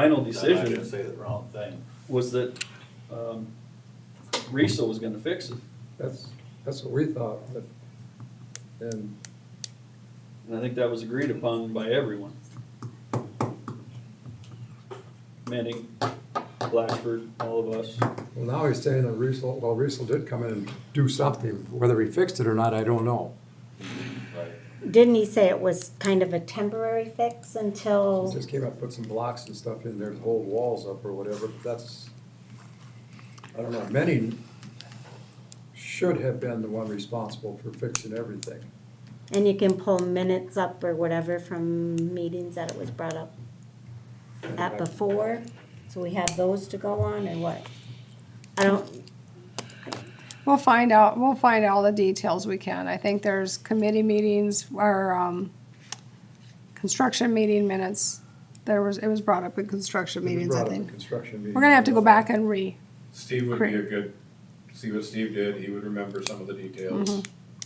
final I didn't decision say the wrong thing. was that, Riso was gonna fix it. That's what we thought, but, and And I think that was agreed upon by everyone. Manning, Blatchford, all of us. well, now he's saying that Riesel did come in and do something. Whether he fixed it or not, I don't know. Right. Didn't he say it was kind of a temporary fix He until, just came up, put some blocks and stuff in there to hold walls up or whatever, but that's, I don't know, many should have been the one responsible for fixing everything. and you can pull minutes up or whatever from meetings that it was brought up at before? So we have those to go on or what? I don't, We'll find out all the details we can. I think there's committee meetings or, construction meeting minutes. It was brought up in construction It was meetings, I brought up in think. construction meetings. We're gonna have to go back and Steve would be a good, see what Steve did, he would remember some of the details.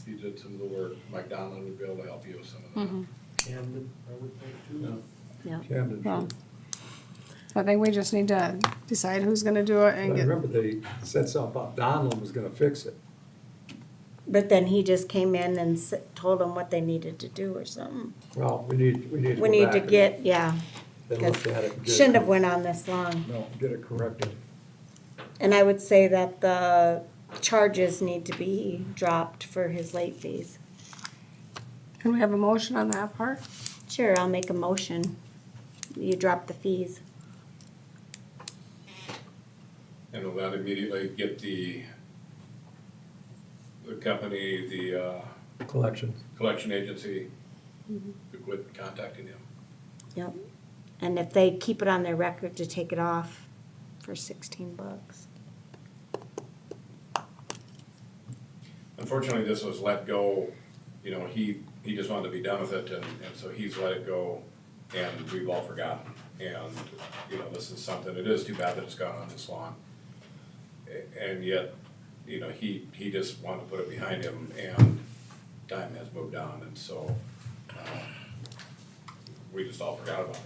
He did some of the work, Mike Donlin would be able to help you with some of that. Camden, I would think too. yeah. Camden Well, should. I think we just need to decide who's gonna do it But I and get, remember they said something about Donlin was gonna fix it. But then he just came in and told them what they needed to do or something. Well, we need to We go need back to and get, yeah, then look at it and get it shouldn't have cor- went on this long. No, get it corrected. And I would say that the charges need to be dropped for his late fees. can we have a motion on that part? Sure, I'll make a motion. You drop the fees. And will that immediately get the company, the, Collection. collection agency to quit contacting him? Yep. And if they keep it on their record to take it off for $16. Unfortunately, this was let go, you know, he just wanted to be done with it, and so he's let it go, and we've all forgotten. And, you know, this is something, it is too bad that it's gone on this long. And yet, you know, he just wanted to put it behind him, and time has moved on, and so, we just all forgot about it.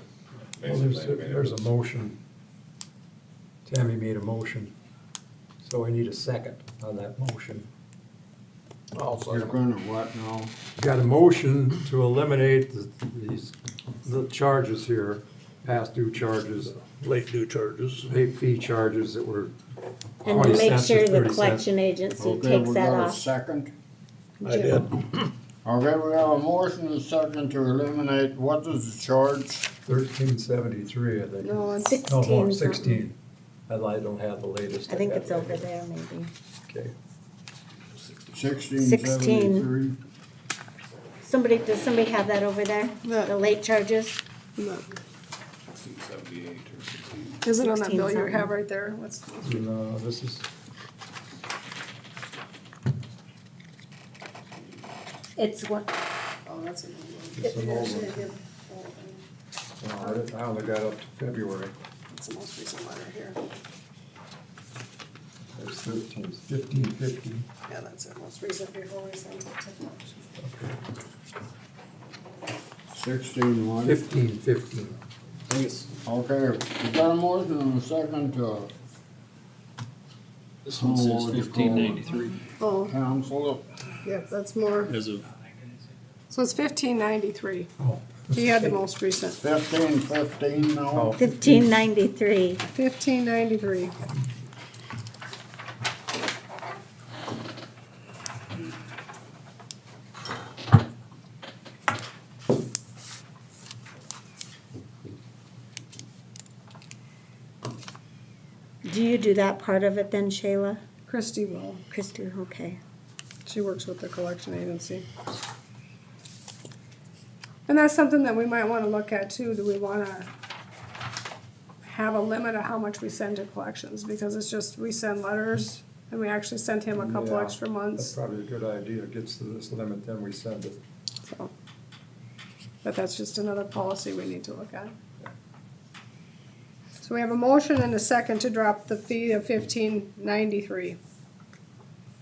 Well, Basically, I mean, it there's a was- motion. Tammy made a motion, so we need a second on that motion. You're gonna what now? Got a motion to eliminate the charges here, past due charges, late due charges. late fee charges that were And to 20 make cents sure or the 30 cents. collection agency Okay, takes we that got a off. second. I did. Okay, we have a motion and a second to eliminate, what is the charge? 1373, I think. No, it's, 16 No, more, something. 16. I don't have the latest. I think have it's it. over there maybe. Okay. 1673. Does somebody have that over there? Yeah. The late charges? look, 1678 or 16. is it on that 16 bill you something. have right there? What's, No, this is, It's what, oh, that's an It's an old one. Should I give- I only got up to February. That's the most recent letter here. There's 1550. Yeah, that's it, most recent before we send it to collection. 16 one. 1550. Okay, we got a motion and a second to This one says 1593 Oh, cancel it. yeah, that's more, as of, so it's 1593. Oh. He had the most recent, 1515 now. Oh. 1593. 1593. Do you do that part of it then, Shayla? Christie will, Christie, okay. she works with the collection agency. And that's something that we might wanna look at too, do we wanna have a limit of how much we send to collections? Because it's just, we send letters, and we actually sent him a couple Yeah, extra That's months, probably a good idea. It gets to this limit, then we send it. so. But that's just another policy we need to look at. So we have a motion and a second to drop the fee of 1593.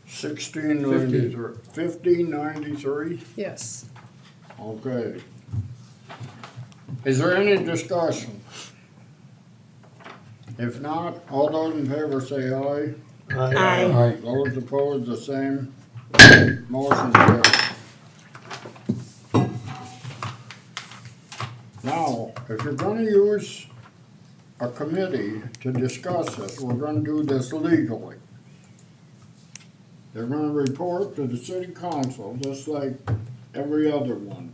1593. Yes. Okay. Is there any discussion? If not, all those in favor say aye. Aye. Those opposed, the same. Motion carried. Now, if you're gonna use a committee to discuss this, we're gonna do this legally. They're gonna report to the city council, just like every other one,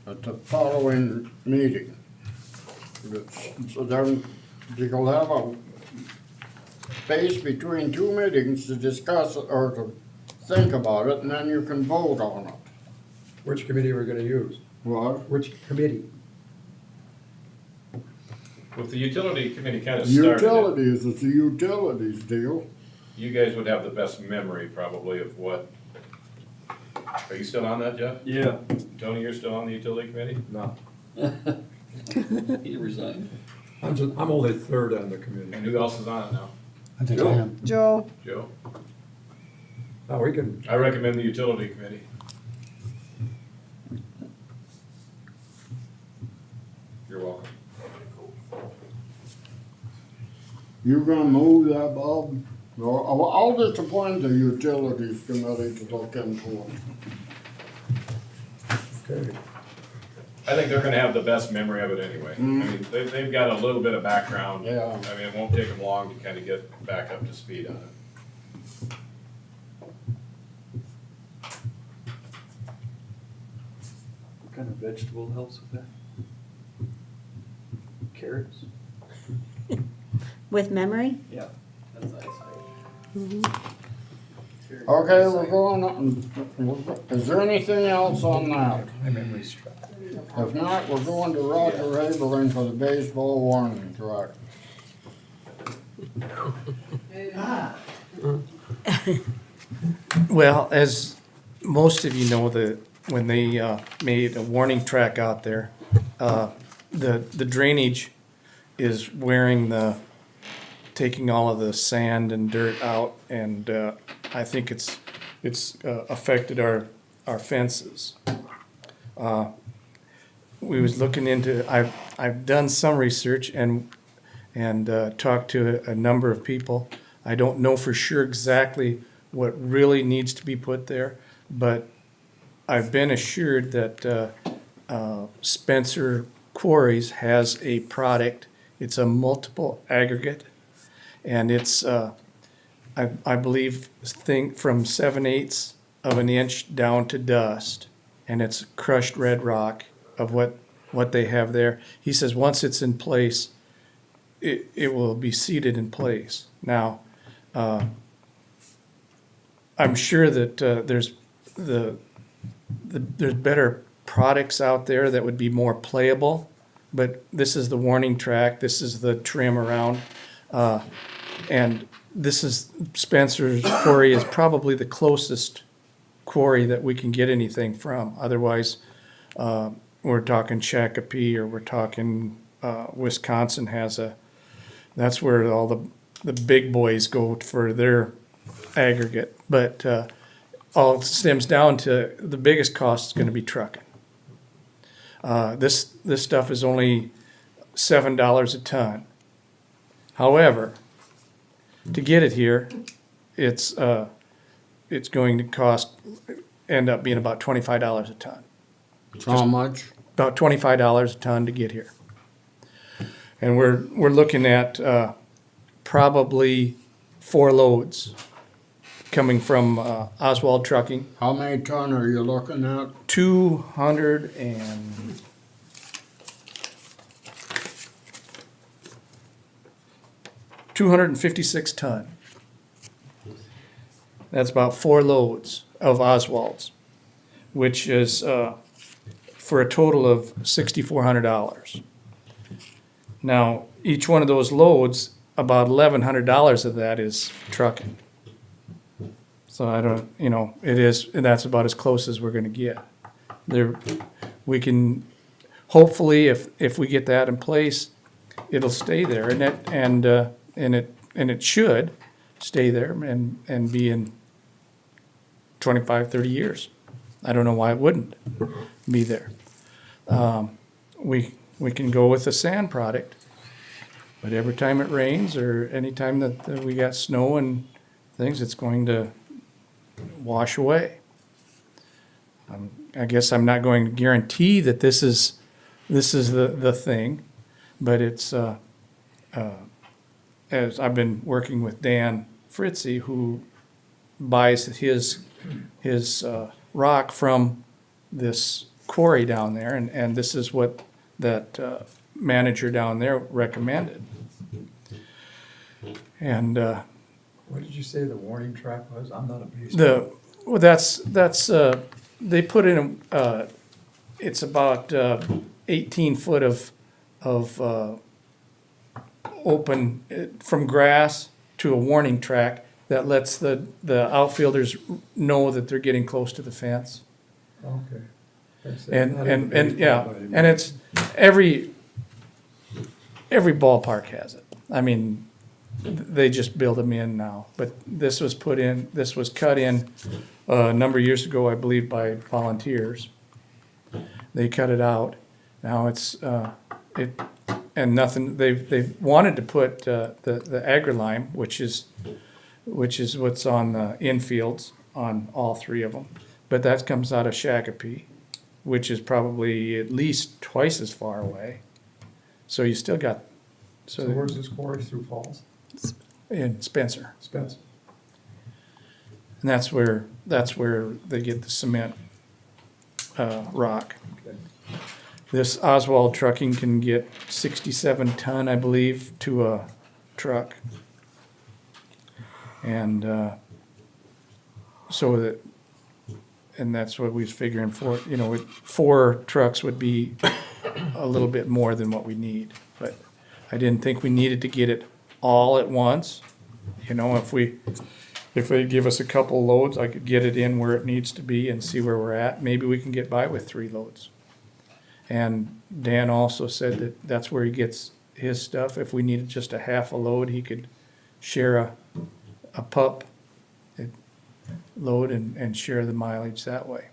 at the following meeting. So then, you'll have a space between two meetings to discuss it or to think about it, and then you can vote on it. Which committee are we gonna use? What? Which committee? With the utility committee kind of started, Utilities, it's a utilities deal. you guys would have the best memory probably of what. Are you still on that, Jeff? Yeah. Tony, you're still on the utility committee? No, He resigned. I'm only third on the committee. And who else is on it now? I think Joe. I am. Joe, Joe? Now, we can, I recommend the utility committee. You're welcome. You gonna move that, Bob? Or I'll just appoint the utilities committee to look into it. okay. I think they're gonna have the best memory of it anyway. I mean, they've got a little bit of background. Yeah. I mean, it won't take them long to kind of get back up to speed on it. What kind of vegetable helps with that? Carrots? With memory? Yeah. That's nice. Okay, we're going on. Is there anything else on that? My memory's track. If not, we're going to Roger Haberlin for the baseball warning track. Well, as most of you know, when they made a warning track out there, the drainage is taking all of the sand and dirt out, and I think it's affected our fences. We was looking into, I've done some research and talked to a number of people. I don't know for sure exactly what really needs to be put there, but I've been assured that Spencer Quarries has a product. It's a multiple aggregate, and it's I believe from 7/8 of an inch down to dust, and it's crushed red rock of what they have there. He says once it's in place, it will be seated in place. Now, I'm sure that there's better products out there that would be more playable, but this is the warning track. This is the trim around, and this is Spencer's Quarry is probably the closest quarry that we can get anything from. Otherwise, we're talking Shakopee, or we're talking Wisconsin has that's where all the big boys go for their aggregate. But all stems down to the biggest cost is going to be trucking. This stuff is only $7 a ton. However, to get it here, it's going to end up being about $25 a ton. How much? About $25 a ton to get here. And we're looking at probably 4 loads coming from Oswald Trucking. How many ton are you looking at? 256 ton. That's about 4 loads of Oswald's, which is for a total of $6,400. Now, each one of those loads, about $1,100 of that is trucking. So I don't, it is, and that's about as close as we're gonna get. We can, hopefully, if we get that in place, it'll stay there, and it should stay there and be in 25, 30 years. I don't know why it wouldn't be there. We can go with the sand product. But every time it rains or anytime that we got snow and things, it's going to wash away. I guess I'm not going to guarantee that this is the thing, but it's, as I've been working with Dan Fritzy, who buys his rock from this quarry down there, and this is what that manager down there recommended. And What did you say the warning track was? I'm not a baseball. well, that's they put in it's about 18 foot of open from grass to a warning track that lets the outfielders know that they're getting close to the fence. Okay. That's it. And Not even and yeah, baseball, but and it's every ballpark has it. I mean, they just build them in now, but this was cut in a number of years ago, I believe, by volunteers. They cut it out. Now it's and nothing. They've wanted to put the AgriLime, which is what's on the infields on all three of them, but that comes out of Shakopee, which is probably at least twice as far away. So you still got So where's this quarry? Through Falls? in Spencer, Spence? and that's where they get the cement rock. Okay. This Oswald Trucking can get 67 ton, I believe, to a truck. And so that, and that's what we was figuring for, 4 trucks would be a little bit more than what we need. But I didn't think we needed to get it all at once. If they give us a couple loads, I could get it in where it needs to be and see where we're at. Maybe we can get by with 3 loads. And Dan also said that that's where he gets his stuff. If we needed just a half a load, he could share a pup load and share the mileage that way.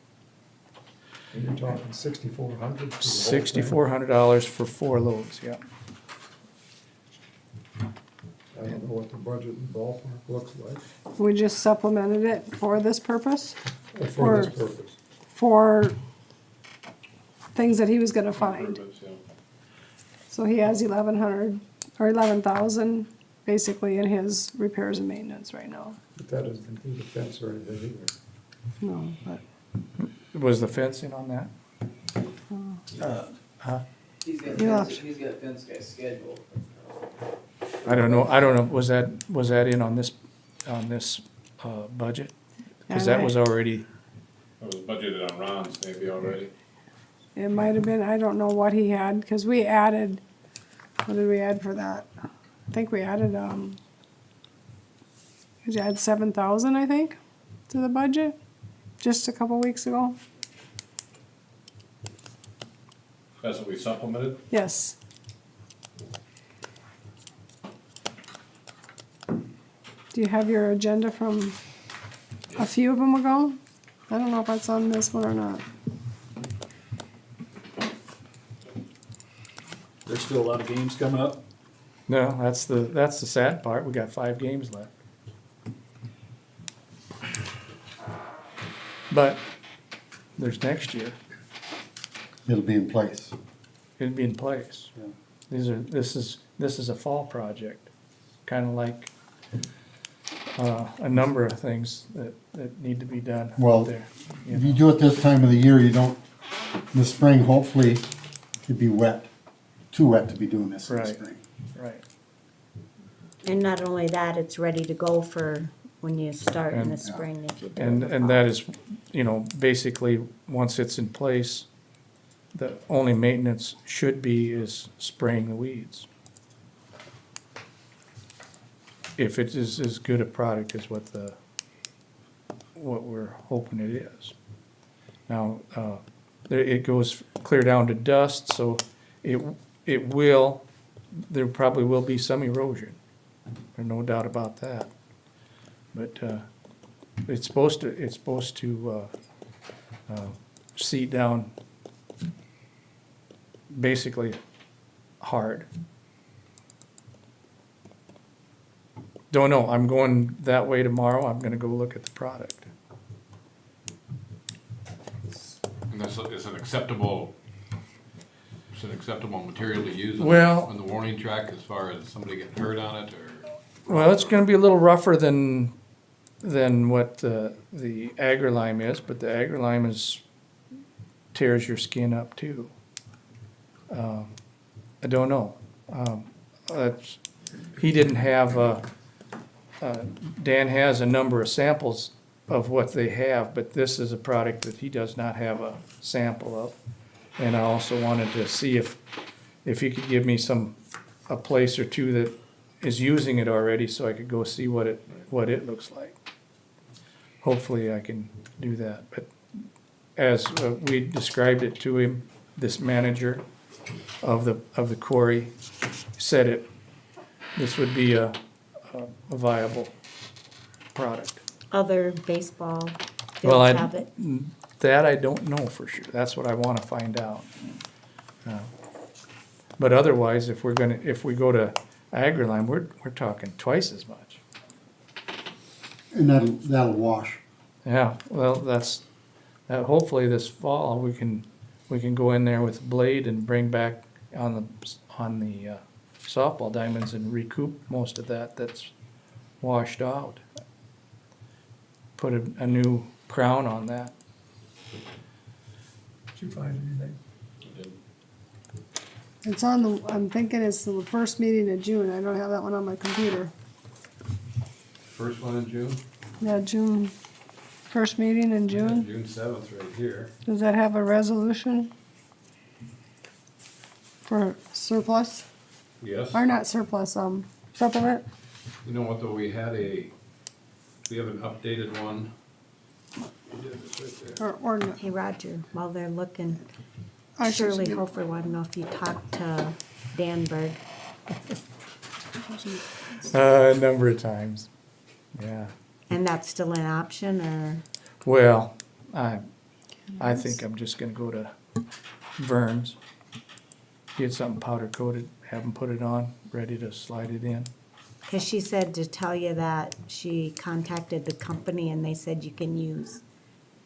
And you're talking $6,400? $6,400 for 4 loads, yeah. I don't know what the budget in ballpark looks like We just supplemented it for this purpose, for this purpose. for things that he was gonna find. So he has 1,100 or 11,000 basically in his repairs and maintenance right now. But that doesn't include the fence or anything either. No, but Was the fencing on that? Yeah. He's got fence guys scheduled. I don't know, was that in on this budget? Cause that was already, It was budgeted on Ron's maybe already. it might have been, I don't know what he had, cause we added, what did we add for that? I think we added, we added 7,000, I think, to the budget, just a couple weeks ago. That's what we supplemented? Yes. Do you have your agenda from a few of them ago? I don't know if that's on this one or not. There's still a lot of games coming up. no, that's the sad part. We got 5 games left. But there's next year. It'll be in place. It'd be in place. This is a fall project, kind of like a number of things that need to be done Well, out there. you If know. you do it this time of the year, you don't, in the spring, hopefully, it'd be wet, too wet to be doing this in the Right. spring. Right. And not only that, it's ready to go for when you start in the And- spring if you do. And that is, basically, once it's in place, the only maintenance should be is spraying the weeds. If it is as good a product as what we're hoping it is. Now, it goes clear down to dust, so there probably will be some erosion. There's no doubt about that. But, it's supposed to seed down basically hard. Don't know, I'm going that way tomorrow, I'm gonna go look at the product. And that's, it's an acceptable material to use on Well- on the warning track as far as somebody getting hurt on it, or? Well, it's gonna be a little rougher than what the AgriLime is, but the AgriLime tears your skin up too. I don't know. He didn't have, Dan has a number of samples of what they have, but this is a product that he does not have a sample of. And I also wanted to see if he could give me a place or two that is using it already, so I could go see what it looks like. Hopefully I can do that, but as we described it to him, this manager of the quarry said this would be a viable product. Other baseball Well, fields have it. That I don't know for sure. That's what I wanna find out. But otherwise, if we go to AgriLime, we're talking twice as much. And that'll wash. Yeah, well, hopefully this fall, we can go in there with a blade and bring back on the softball diamonds and recoup most of that's washed out. Put a new crown on that. Did you find anything? It's I'm thinking it's the first meeting in June. I don't have that one on my computer. First one in June? Yeah, June, first meeting in June. June 7th right here. Does that have a resolution for surplus? Yes. Or not surplus, supplement? You know what, though, we have an updated one. We did this right there. Or ordinance? Hey, Roger, while they're looking, I should Shirley see. Hofer wanted to know if you talked to Danberg. A number of times, yeah. And that's still an option, or? Well, I think I'm just gonna go to Vern's, get something powder coated, have them put it on, ready to slide it in. Because she said to tell you that she contacted the company and they said you can use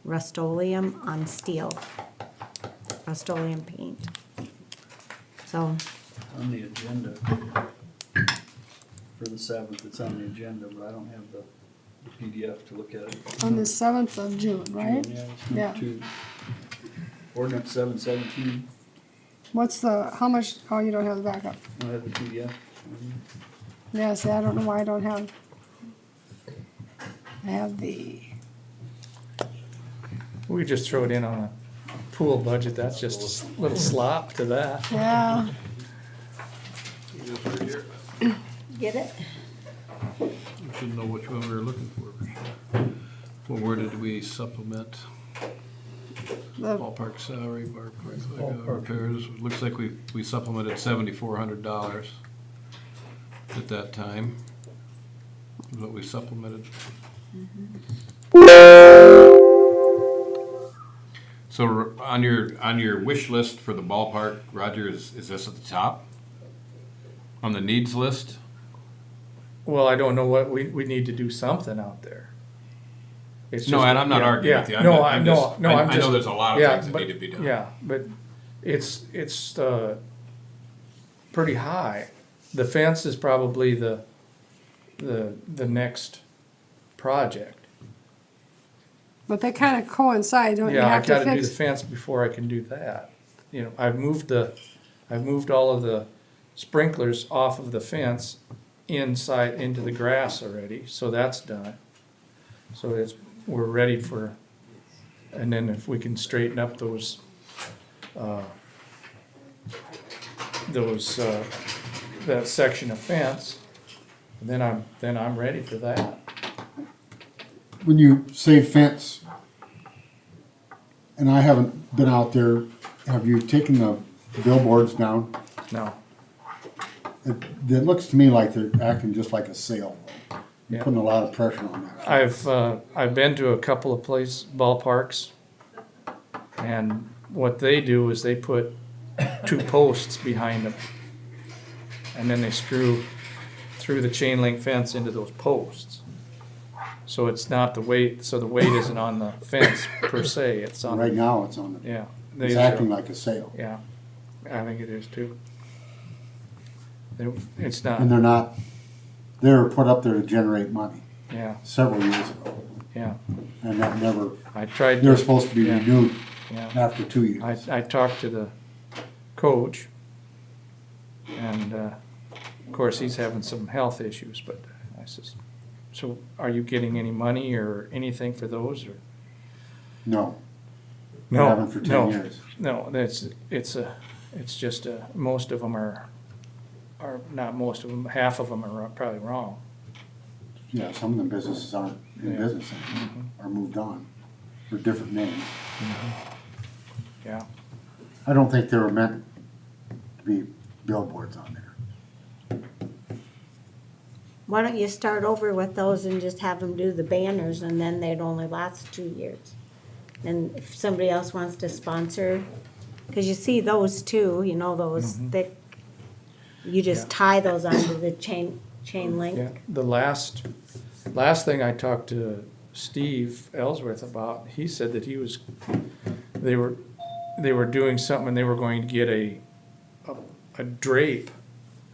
Rust-Oleum on steel, Rust-Oleum paint. So, On the agenda for the 7th, it's on the agenda, but I don't have the PDF to look at it. On the 7th of June, right? Yeah, it's Yeah. number 2. Ordinance 717, What's how much, oh, you don't have the backup. I don't have the PDF. Yeah, see, I don't know why I don't have. I have We just throw it in on a pool budget, that's just a little slop to that. yeah, Just right here. get it? We should know which one we were looking for sure. Well, where did we supplement the, ballpark salary, repairs? It looks like we supplemented $7,400 at that time. Is what we supplemented. So on your wish list for the ballpark, Roger, is this at the top? On the needs list? Well, I don't know what, we need to do something out there. It's No, just- and I'm not yeah, arguing with you. yeah. I'm No, just- I I'm know, just- no, I- I'm I just. know there's a lot of yeah, things that but- need to be done. Yeah, but it's pretty high. The fence is probably the next project. but they kind of coincide, don't you Yeah, I have to gotta do the fix? fence before I can do that. You know, I've moved all of the sprinklers off of the fence inside into the grass already, so that's done. So we're ready for, and then if we can straighten up that section of fence, then I'm ready for that. When you say fence, and I haven't been out there, have you taken the billboards down? No, It looks to me like they're acting just like a sail. You're Yeah. putting a lot of pressure on that. I've been to a couple of ballparks, and what they do is they put 2 posts behind them, and then they screw through the chain link fence into those posts. So it's not the weight, so the weight isn't on the fence per se, it's on. Right now, it's on the, Yeah. it's they- acting like a sail. Yeah, I think it is too. It's not, And they're not, they were put up there to generate money yeah, several years ago. yeah. And that never, I tried. they're to- supposed to be yeah, renewed Yeah, after 2 years. I talked to the coach, and, of course, he's having some health issues, but I says, so are you getting any money or anything for those, or? No, we No, haven't for 10 no, years. No, it's just, most of them are not most of them, half of them are probably wrong. Yeah, some of the businesses aren't in Yeah. business anymore, or moved on, or different names. Yeah, I don't think they were meant to be billboards on there. Why don't you start over with those and just have them do the banners, and then they'd only last 2 years? And if somebody else wants to sponsor, because you see those too, you know, those thick, you just Yeah. tie those onto the chain link. yeah. The last thing I talked to Steve Ellsworth about, he said that they were doing something, and they were going to get a drape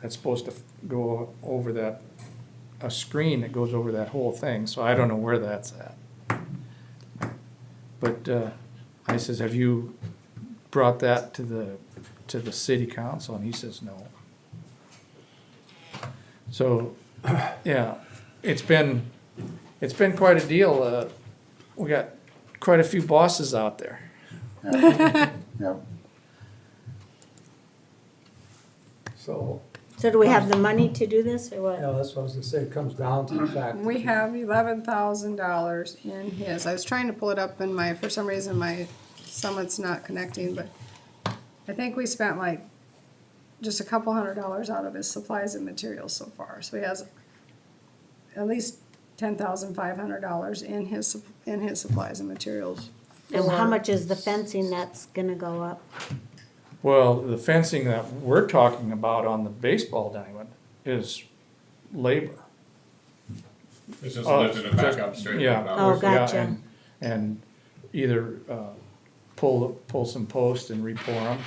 that's supposed to go over that, a screen that goes over that whole thing, so I don't know where that's at. But, I says, have you brought that to the city council? And he says, no. So, yeah, it's been quite a deal. We got quite a few bosses out there. Yeah, So, So do we have the money to do this, or what? yeah, that's what I was gonna say, it comes down to the fact. We have $11,000 in his. I was trying to pull it up in my, for some reason, my Summit's not connecting, but I think we spent like just a couple $100 out of his supplies and materials so far. So he has at least $10,500 in his supplies and materials. And how much is the fencing that's gonna go up? Well, the fencing that we're talking about on the baseball diamond is labor. It's just Oh, lifting it back just- up straight. yeah. up. Oh, Yeah, gotcha. and either, pull some posts and re-pour them.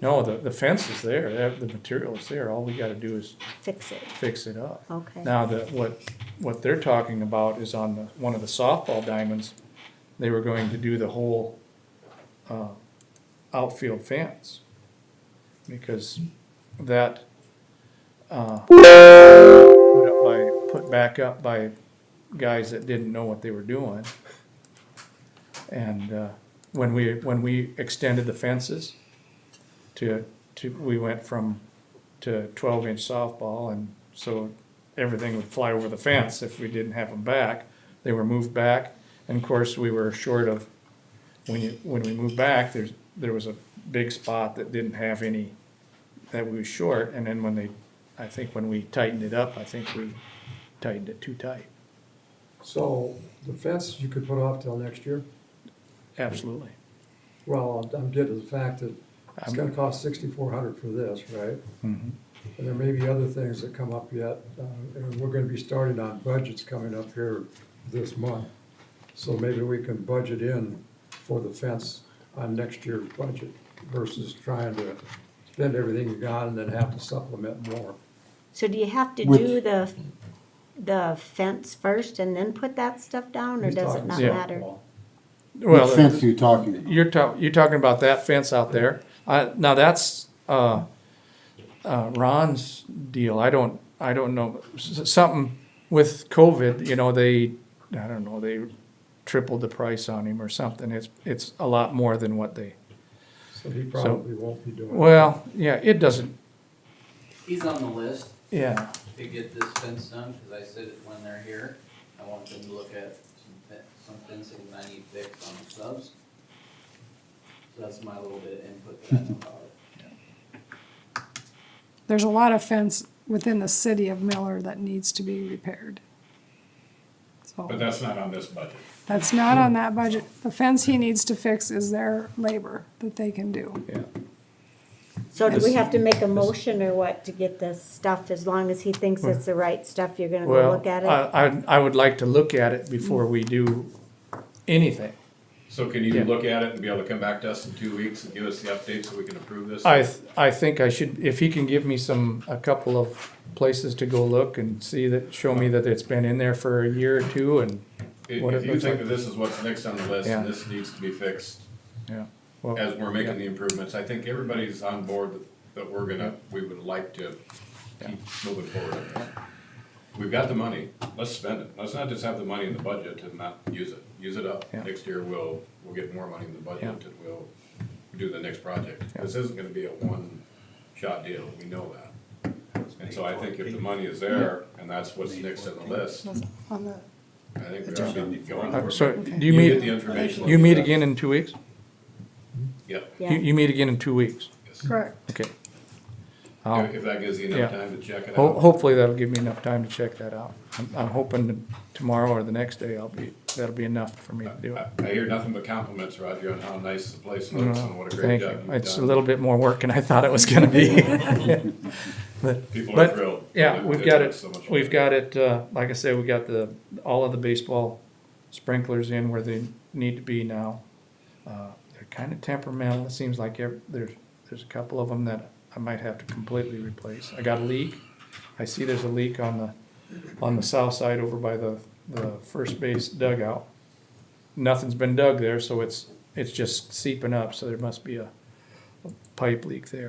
No, the fence is there, the material is there, all we gotta do is Fix it, fix it up. okay. Now, what they're talking about is on one of the softball diamonds, they were going to do the whole, outfield fence. Because that, put back up by guys that didn't know what they were doing. And, when we extended the fences we went to 12-inch softball, and so everything would fly over the fence if we didn't have them back. They were moved back, and of course, we were short of, when we moved back, there was a big spot that didn't have any, that we was short, and then I think when we tightened it up, I think we tightened it too tight. So, the fence you could put off till next year? Absolutely. Well, I'm getting to the fact that it's gonna cost $6,400 for this, right? Mhm. And there may be other things that come up yet, and we're gonna be starting on budgets coming up here this month. So maybe we can budget in for the fence on next year's budget versus trying to spend everything you got and then have to supplement more. So do you have to Which- do the fence first and then put that stuff down, or He's does it talking not Yeah. matter? softball. Well, what fence are you talking about? you're talking about that fence out there. Now that's, Ron's deal. I don't know. Something with COVID, they tripled the price on him or something. It's a lot more than what they, So he probably won't be doing it. well, yeah, it doesn't, He's on the list yeah. to get this fence done, cause I said when they're here, I want them to look at some fencing that I need fixed on the subs. So that's my little bit of input that I know about it. There's a lot of fence within the city of Miller that needs to be repaired. But So that's not on this budget. that's not on that budget. The fence he needs to fix is their labor that they can do. Yeah. So do we have to make a motion or what to get this stuff, as long as he thinks it's the right stuff, you're gonna go Well, look at it? I would like to look at it before we do anything. So can you Yeah. look at it and be able to come back to us in 2 weeks and give us the update so we can approve this? I think I should, if he can give me a couple of places to go look and see that, show me that it's been in there for a year or two and, what If it you looks think like. that this is what's next on the list Yeah. and this needs to be fixed yeah. Well, as we're making yeah. the improvements, I think everybody's on board that we would like to keep moving forward on this. We've got the money, let's spend it. Let's not just have the money in the budget and not use it. Use it up. Yeah. Next year, we'll get more money in the budget Yeah. and we'll do the next project. Yeah. This isn't gonna be a one-shot deal, we know that. And so I think if the money is there and that's what's next on the list, On the, I think we ought to be going for it. So, do you get the meet, information. you meet again in 2 weeks? Yep. Yeah. You meet again in 2 weeks? Yes. correct. Okay. I'll- If that gives you enough Yeah. time to check it Ho- out. Hopefully that'll give me enough time to check that out. I'm hoping that tomorrow or the next day that'll be enough for me to do it. I hear nothing but compliments, Roger, on how nice the place looks and what a great Thank job you. you've It's a done. little bit more work than I thought it was gonna be. People are But, thrilled. yeah, It- we've it got looks it, so much we've better. got it, like I say, we got all of the baseball sprinklers in where they need to be now. They're kinda temperamental, it seems like there's a couple of them that I might have to completely replace. I got a leak, I see there's a leak on the south side over by the first base dugout. Nothing's been dug there, so it's just seeping up, so there must be a pipe leak there.